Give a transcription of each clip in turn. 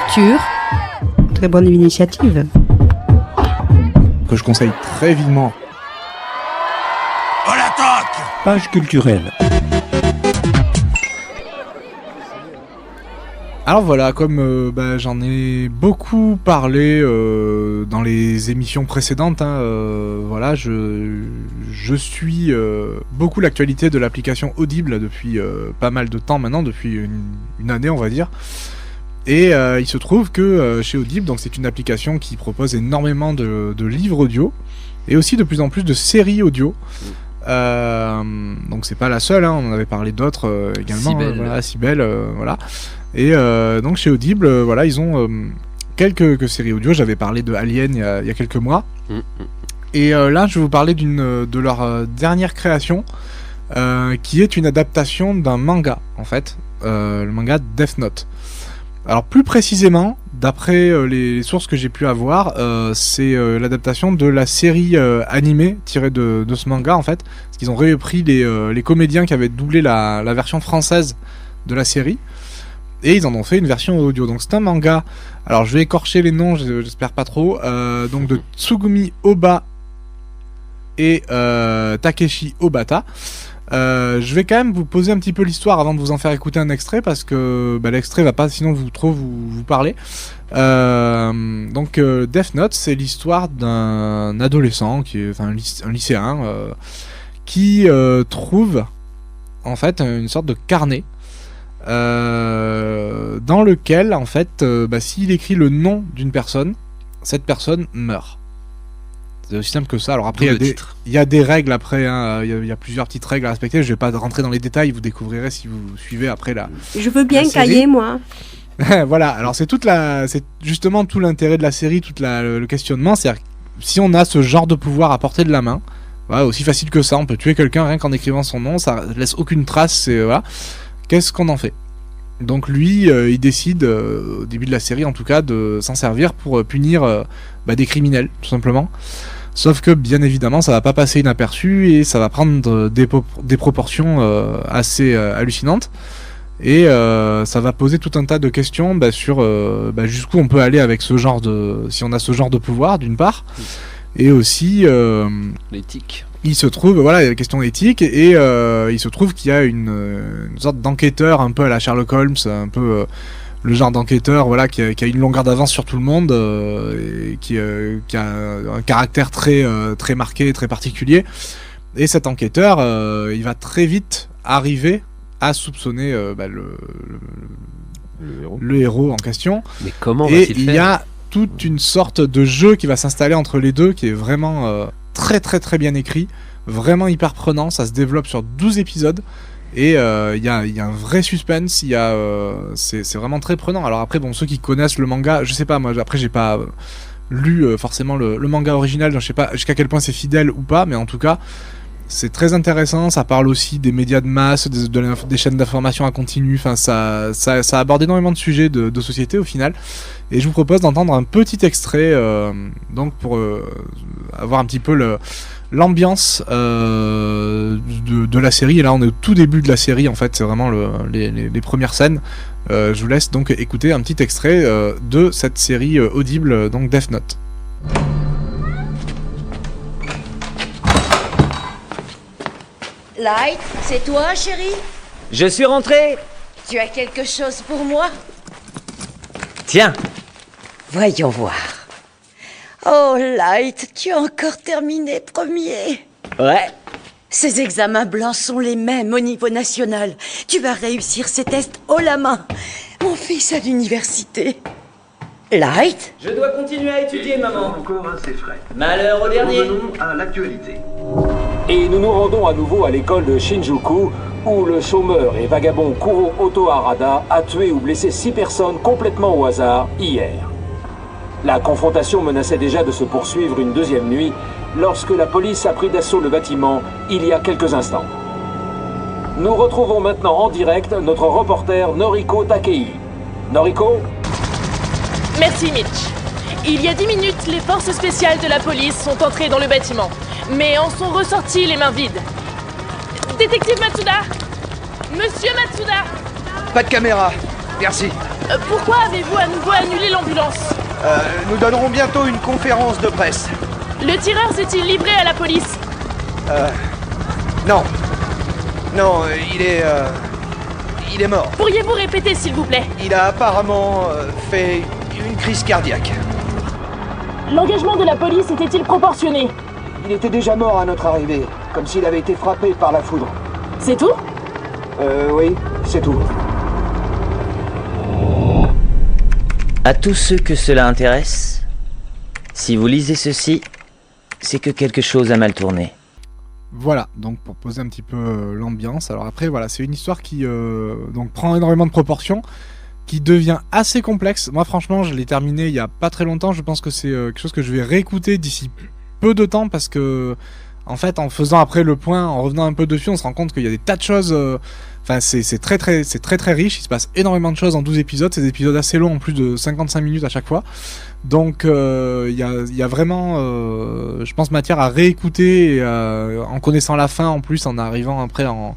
culture. Très bonne initiative. Que je conseille très vivement. On l'attaque! Page culturelle. Alors voilà, comme j'en ai beaucoup parlé dans les émissions précédentes, voilà, je suis beaucoup l'actualité de l'application Audible depuis pas mal de temps maintenant, depuis une année on va dire. Et il se trouve que chez Audible, donc c'est une application qui propose énormément de livres audio et aussi de plus en plus de séries audio. Donc c'est pas la seule, on en avait parlé d'autres également. Cybelle, voilà. Et donc chez Audible, voilà, ils ont quelques séries audio. J'avais parlé de Alien il y a quelques mois. Et là, je vais vous parler de leur dernière création, qui est une adaptation d'un manga, en fait, le manga Death Note. Alors plus précisément, d'après les sources que j'ai pu avoir, c'est l'adaptation de la série animée tirée de ce manga, en fait, parce qu'ils ont repris les comédiens qui avaient doublé la version française de la série. Et ils en ont fait une version audio. Donc c'est un manga. Alors je vais écorcher les noms, j'espère pas trop. Donc de Tsugumi Oba et Takeshi Obata. Je vais quand même vous poser un petit peu l'histoire avant de vous en faire écouter un extrait parce que l'extrait va pas sinon vous parler. Donc Death Note, c'est l'histoire d'un adolescent un lycéen qui trouve en fait une sorte de carnet. Dans lequel en fait s'il écrit le nom d'une personne, cette personne meurt. C'est aussi simple que ça. Alors après il y a des règles après, il y a plusieurs petites règles à respecter. Je vais pas rentrer dans les détails, vous découvrirez si vous suivez après la. Je veux bien cahier moi. Voilà, alors c'est justement tout l'intérêt de la série, le questionnement, c'est si on a ce genre de pouvoir à portée de la main, voilà, aussi facile que ça, on peut tuer quelqu'un rien qu'en écrivant son nom, ça laisse aucune trace, voilà. Qu'est-ce qu'on en fait ? Donc lui, il décide, au début de la série en tout cas, de s'en servir pour punir des criminels, tout simplement. Sauf que, bien évidemment, ça va pas passer inaperçu et ça va prendre des proportions assez hallucinantes. Et ça va poser tout un tas de questions sur jusqu'où on peut aller avec ce genre si on a ce genre de pouvoir, d'une part. Et aussi... l'éthique. Il se trouve, voilà, il y a la question éthique, et il se trouve qu'il y a une sorte d'enquêteur un peu à la Sherlock Holmes, un peu le genre d'enquêteur, voilà, qui a une longueur d'avance sur tout le monde, et qui a un caractère très marqué, très particulier. Et cet enquêteur, il va très vite arriver à soupçonner le héros en question. Mais comment va-t-il faire ? Et il y a toute une sorte de jeu qui va s'installer entre les deux, qui est vraiment... très très très bien écrit, vraiment hyper prenant, ça se développe sur 12 épisodes et il y a un vrai suspense, c'est vraiment très prenant. Alors après ceux qui connaissent le manga, je sais pas, moi après j'ai pas lu forcément le manga original, donc je sais pas jusqu'à quel point c'est fidèle ou pas, mais en tout cas c'est très intéressant, ça parle aussi des médias de masse, des chaînes d'information à continu, enfin ça aborde énormément de sujets de société au final. Et je vous propose d'entendre un petit extrait donc pour avoir un petit peu l'ambiance de la série. Et là on est au tout début de la série en fait, c'est vraiment les premières scènes. Je vous laisse donc écouter un petit extrait de cette série audible, donc Death Note. Light, c'est toi, chérie ? Je suis rentré. Tu as quelque chose pour moi ? Tiens. Voyons voir. Oh, Light, tu as encore terminé premier. Ouais. Ces examens blancs sont les mêmes au niveau national. Tu vas réussir ces tests haut la main. Mon fils à l'université. Light ? Je dois continuer à étudier, maman. Encore assez frais. Malheur au dernier. Revenons à l'actualité. Et nous nous rendons à nouveau à l'école de Shinjuku, où le chômeur et vagabond Kuro Otoharada a tué ou blessé 6 personnes complètement au hasard hier. La confrontation menaçait déjà de se poursuivre une deuxième nuit, lorsque la police a pris d'assaut le bâtiment il y a quelques instants. Nous retrouvons maintenant en direct notre reporter Noriko Takei. Noriko ? Merci Mitch. Il y a 10 minutes, les forces spéciales de la police sont entrées dans le bâtiment, mais en sont ressorties les mains vides. Détective Matsuda ! Monsieur Matsuda ! Pas de caméra. Merci. Pourquoi avez-vous à nouveau annulé l'ambulance? Nous donnerons bientôt une conférence de presse. Le tireur s'est-il livré à la police? Non. Non, il est mort. Pourriez-vous répéter, s'il vous plaît? Il a apparemment fait une crise cardiaque. L'engagement de la police était-il proportionné? Il était déjà mort à notre arrivée, comme s'il avait été frappé par la foudre. C'est tout? Oui, c'est tout. À tous ceux que cela intéresse, si vous lisez ceci, c'est que quelque chose a mal tourné. Voilà, donc pour poser un petit peu l'ambiance. Alors après, voilà, c'est une histoire qui donc prend énormément de proportions, qui devient assez complexe. Moi, franchement, je l'ai terminé il y a pas très longtemps. Je pense que c'est quelque chose que je vais réécouter d'ici peu de temps parce que, en fait, en faisant après le point, en revenant un peu dessus, on se rend compte qu'il y a des tas de choses. Enfin, c'est très riche. Il se passe énormément de choses en 12 épisodes. C'est des épisodes assez longs, en plus de 55 minutes à chaque fois. Donc, il y a vraiment, je pense, matière à réécouter et, en connaissant la fin en plus, en arrivant après en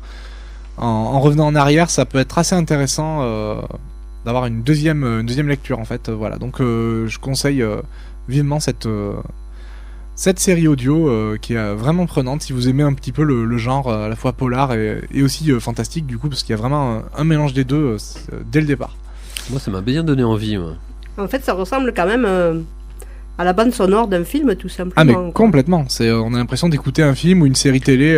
revenant en arrière, ça peut être assez intéressant d'avoir une deuxième lecture en fait. Voilà. Donc, je conseille vivement cette série audio qui est vraiment prenante si vous aimez un petit peu le genre à la fois polar et aussi fantastique du coup parce qu'il y a vraiment un mélange des deux dès le départ. Moi ça m'a bien donné envie. Moi. En fait ça ressemble quand même à la bande sonore d'un film tout simplement. Ah mais complètement, on a l'impression d'écouter un film ou une série télé.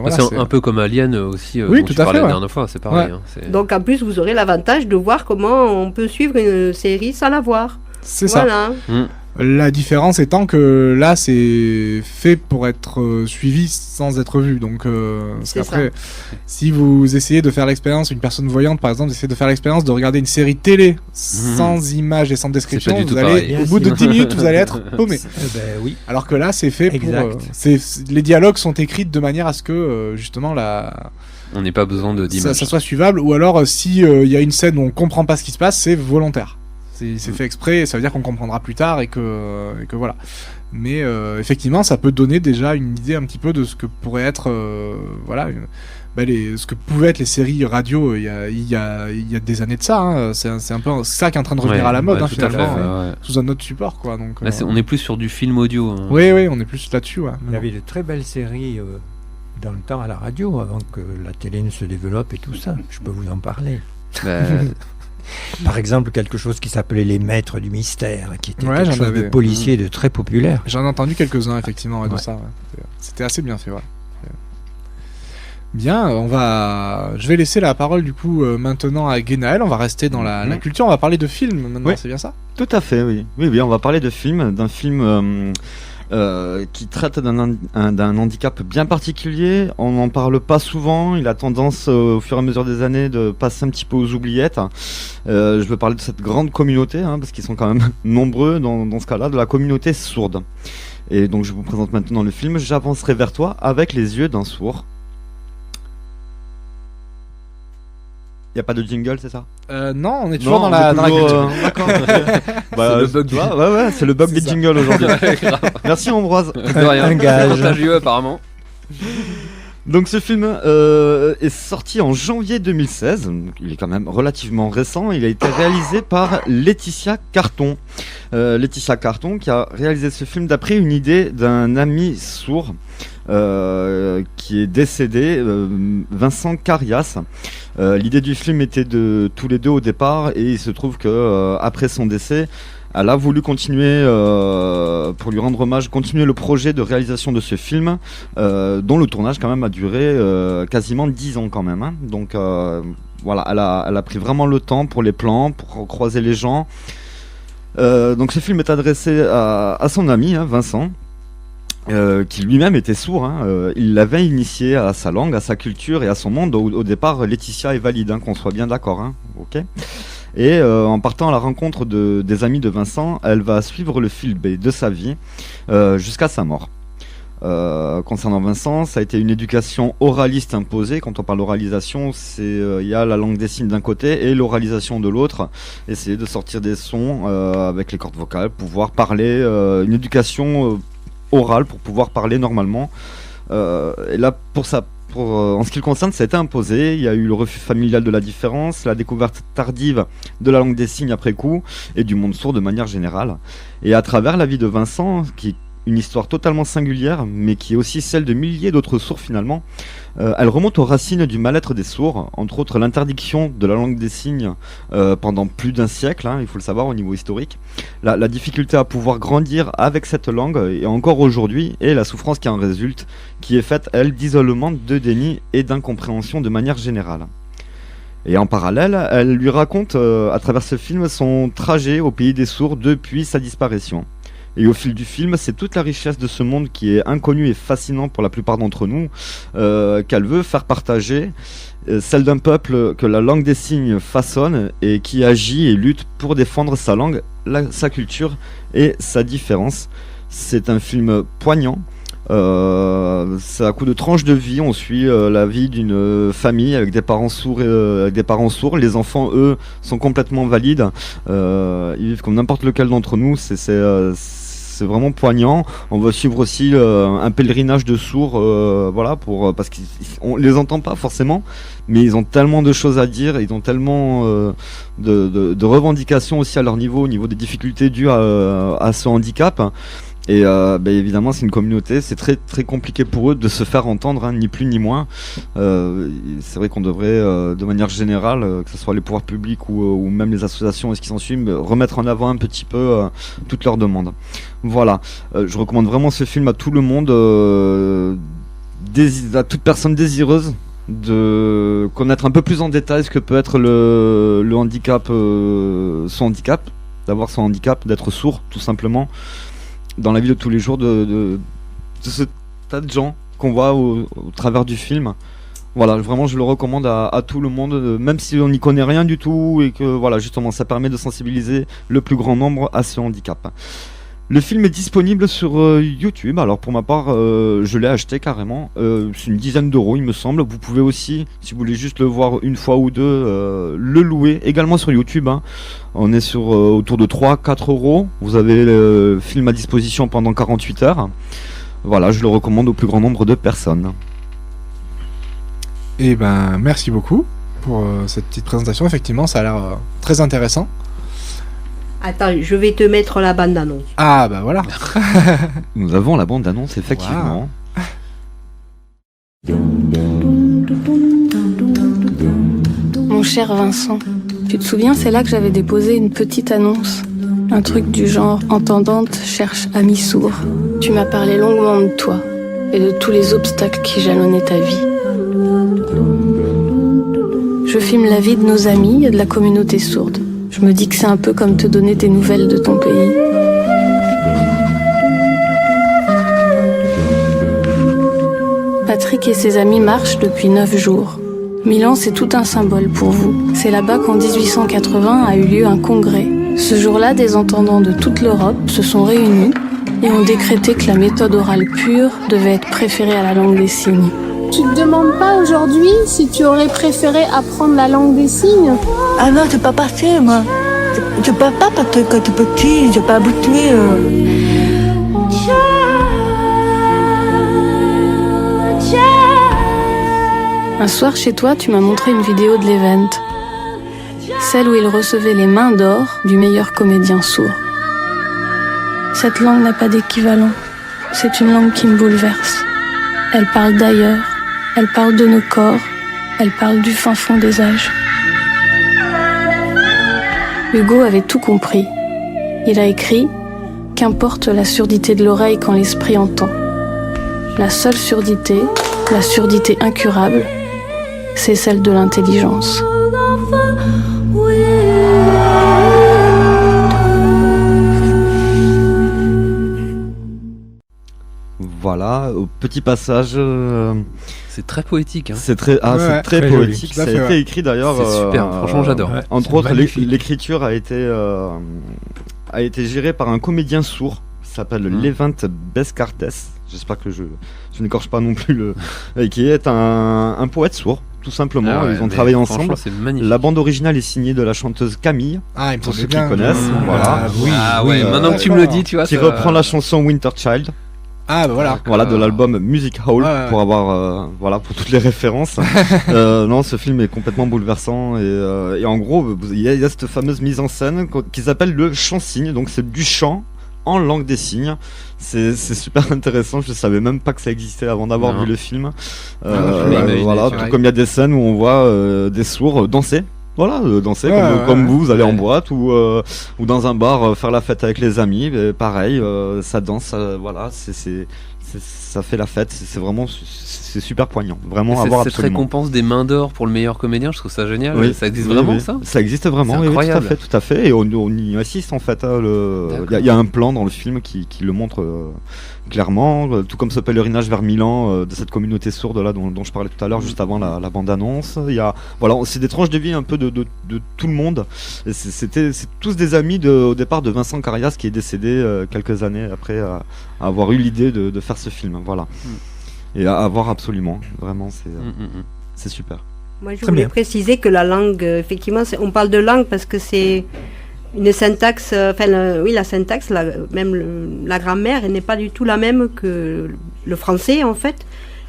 Voilà, c'est un peu comme Alien aussi, oui, dont tout tu à parlais fait, la dernière fois, c'est pareil. Ouais. Hein, donc en plus vous aurez l'avantage de voir comment on peut suivre une série sans la voir. C'est voilà. Ça. La différence étant que là, c'est fait pour être suivi sans être vu. Donc, après, si vous essayez de faire l'expérience, une personne voyante par exemple, essayez de faire l'expérience de regarder une série télé sans images et sans description, vous allez, au bout de 10 minutes, vous allez être paumé. Oui. Alors que là, c'est fait pour. Les dialogues sont écrits de manière à ce que, justement, on n'ait pas besoin d'images. Ça soit suivable, ou alors, si il y a une scène où on comprend pas ce qui se passe, c'est volontaire. C'est fait exprès, ça veut dire qu'on comprendra plus tard et que voilà. Mais effectivement, ça peut donner déjà une idée un petit peu de ce que pourrait être, voilà, ce que pouvaient être les séries radio il y a des années de ça. Hein. C'est un peu ça qui est en train de revenir à la mode, finalement, sous un autre support, quoi. Donc, là, on est plus sur du film audio. Hein. Oui, on est plus là-dessus. Ouais. Il y avait de très belles séries dans le temps à la radio, avant que la télé ne se développe et tout ça. Je peux vous en parler. Par exemple, quelque chose qui s'appelait Les Maîtres du Mystère, qui était quelque chose de policier de très populaire. J'en ai entendu quelques-uns, effectivement, de ça. Ouais. C'était assez bien fait, ouais. Bien, je vais laisser la parole, du coup, maintenant à Guénaël. On va rester dans la culture, on va parler de films, maintenant, c'est bien ça? Tout à fait, oui. Oui, on va parler de films, d'un film... qui traite d'un handicap bien particulier. On n'en parle pas souvent, il a tendance au fur et à mesure des années de passer un petit peu aux oubliettes. Je veux parler de cette grande communauté, parce qu'ils sont quand même nombreux dans ce cas-là, de la communauté sourde. Et donc je vous présente maintenant le film J'avancerai vers toi avec les yeux d'un sourd. Il n'y a pas de jingle, c'est ça? Non, on est toujours dans la culture. D'accord. C'est le bug. Ouais, c'est le bug des jingles aujourd'hui. Merci Ambroise. De rien. Un gage. Contagieux apparemment. Donc ce film est sorti en janvier 2016. Il est quand même relativement récent. Il a été réalisé par Laetitia Carton. Laetitia Carton qui a réalisé ce film d'après une idée d'un ami sourd. Qui est décédé, Vincent Carias. L'idée du film était de tous les deux au départ et il se trouve que après son décès, elle a voulu continuer, pour lui rendre hommage, continuer le projet de réalisation de ce film, dont le tournage quand même a duré quasiment 10 ans quand même. Hein. Donc voilà, elle a pris vraiment le temps pour les plans, pour croiser les gens. Donc ce film est adressé à son ami, Vincent. Qui lui-même était sourd, il l'avait initié à sa langue, à sa culture et à son monde. Au départ, Laetitia est valide, qu'on soit bien d'accord, ok. Et en partant à la rencontre des amis de Vincent, elle va suivre le fil de sa vie jusqu'à sa mort. Concernant Vincent, ça a été une éducation oraliste imposée. Quand on parle d'oralisation, il y a la langue des signes d'un côté et l'oralisation de l'autre. Essayer de sortir des sons avec les cordes vocales, pouvoir parler, une éducation orale pour pouvoir parler normalement. Et là, pour sa en ce qui le concerne, ça a été imposé. Il y a eu le refus familial de la différence, la découverte tardive de la langue des signes après coup, et du monde sourd de manière générale. Et à travers la vie de Vincent, qui est une histoire totalement singulière, mais qui est aussi celle de milliers d'autres sourds finalement, elle remonte aux racines du mal-être des sourds, entre autres l'interdiction de la langue des signes pendant plus d'un siècle, il faut le savoir au niveau historique, la difficulté à pouvoir grandir avec cette langue, et encore aujourd'hui, et la souffrance qui en résulte, qui est faite, elle, d'isolement, de déni et d'incompréhension de manière générale. Et en parallèle, elle lui raconte à travers ce film son trajet au pays des sourds depuis sa disparition. Et au fil du film, c'est toute la richesse de ce monde qui est inconnu et fascinant pour la plupart d'entre nous, qu'elle veut faire partager, celle d'un peuple que la langue des signes façonne et qui agit et lutte pour défendre sa langue, sa culture et sa différence. C'est un film poignant. C'est à coup de tranches de vie, on suit la vie d'une famille avec des parents sourds, Les enfants, eux, sont complètement valides. Ils vivent comme n'importe lequel d'entre nous. C'est vraiment poignant. On va suivre aussi un pèlerinage de sourds, parce qu'on les entend pas forcément, mais ils ont tellement de choses à dire, ils ont tellement de revendications aussi à leur niveau, au niveau des difficultés dues à ce handicap. Et évidemment, c'est une communauté, c'est très très compliqué pour eux de se faire entendre, ni plus ni moins. C'est vrai qu'on devrait, de manière générale, que ce soit les pouvoirs publics ou même les associations et ce qui s'en suit, remettre en avant un petit peu toutes leurs demandes. Voilà, je recommande vraiment ce film à tout le monde, à toute personne désireuse de connaître un peu plus en détail ce que peut être le handicap, son handicap, d'avoir son handicap, d'être sourd tout simplement, dans la vie de tous les jours de ce tas de gens qu'on voit au travers du film. Voilà, vraiment je le recommande à tout le monde, même si on n'y connaît rien du tout, et que voilà, justement ça permet de sensibiliser le plus grand nombre à ce handicap. Le film est disponible sur YouTube. Alors pour ma part, je l'ai acheté carrément. C'est une dizaine d'euros, il me semble. Vous pouvez aussi, si vous voulez juste le voir une fois ou deux, le louer également sur YouTube. On est sur autour de 3-4 euros. Vous avez le film à disposition pendant 48 heures. Voilà, je le recommande au plus grand nombre de personnes. Et ben, merci beaucoup pour cette petite présentation. Effectivement, ça a l'air très intéressant. Attends, je vais te mettre la bande-annonce. Ah bah voilà. Nous avons la bande-annonce, effectivement. Wow. Mon cher Vincent, tu te souviens, c'est là que j'avais déposé une petite annonce. Un truc du genre « Entendante cherche ami sourd ». Tu m'as parlé longuement de toi et de tous les obstacles qui jalonnaient ta vie. Je filme la vie de nos amis et de la communauté sourde. Je me dis que c'est un peu comme te donner des nouvelles de ton pays. Patrick et ses amis marchent depuis 9 jours. Milan, c'est tout un symbole pour vous. C'est là-bas qu'en 1880 a eu lieu un congrès. Ce jour-là, des entendants de toute l'Europe se sont réunis et ont décrété que la méthode orale pure devait être préférée à la langue des signes. Tu te demandes pas aujourd'hui si tu aurais préféré apprendre la langue des signes? Ah non, c'est pas passé, moi. Je peux pas parce que quand tu es petit, j'ai pas habitué. Un soir chez toi, tu m'as montré une vidéo de l'event. Celle où il recevait les mains d'or du meilleur comédien sourd. Cette langue n'a pas d'équivalent. C'est une langue qui me bouleverse. Elle parle d'ailleurs, elle parle de nos corps, elle parle du fin fond des âges. Hugo avait tout compris. Il a écrit « Qu'importe la surdité de l'oreille quand l'esprit entend. La seule surdité, la surdité incurable, c'est celle de l'intelligence. » Voilà, au petit passage. C'est très poétique. C'est très, c'est très poétique. Ça a été écrit d'ailleurs. C'est super, franchement j'adore. Entre autres, l'écriture a été gérée par un comédien sourd qui s'appelle Levent Bescartes. J'espère que je n'écorche pas non plus qui est un poète sourd. Tout simplement, ils ont travaillé ensemble. La bande originale est signée de la chanteuse Camille, pour ceux qui connaissent. Voilà. Maintenant que tu me le dis, tu vois. Qui reprend la chanson Winter Child. Ah bah voilà. Voilà, de l'album Music Hall, pour avoir voilà, pour toutes les références. Non, ce film est complètement bouleversant et en gros il y a cette fameuse mise en scène qu'ils appellent le chant-signe, donc c'est du chant en langue des signes. C'est super intéressant, je savais même pas que ça existait avant d'avoir vu le film. Voilà, tout comme il y a des scènes où on voit des sourds danser. Voilà, danser comme vous allez en boîte ou dans un bar faire la fête avec les amis, pareil, ça danse, voilà, ça fait la fête, c'est vraiment c'est super poignant, vraiment à voir Cette absolument. récompense des mains d'or pour le meilleur comédien, je trouve ça génial. Oui, ça existe vraiment ça ? Ça existe vraiment, oui, tout à fait, et on y assiste en fait. Il y a un plan dans le film qui le montre clairement, tout comme ce pèlerinage vers Milan de cette communauté sourde là dont je parlais tout à l'heure juste avant la bande-annonce. Il y a voilà, c'est des tranches de vie un peu de tout le monde. C'est tous des amis au départ de Vincent Carias qui est décédé quelques années après avoir eu l'idée de faire ce film. Voilà. Et à voir absolument, vraiment c'est super. Moi je voulais préciser que la langue, effectivement, on parle de langue parce que c'est une syntaxe, la syntaxe, même la grammaire, elle n'est pas du tout la même que le français en fait.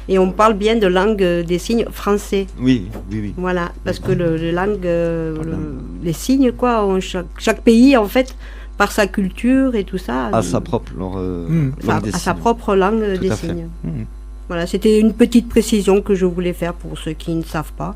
Et on parle bien de langue des signes français. Oui. Voilà, parce que les signes, quoi, chaque pays en fait, par sa culture et tout ça. À sa propre langue des signes. Sa propre langue des signes. Voilà, c'était une petite précision que je voulais faire pour ceux qui ne savent pas.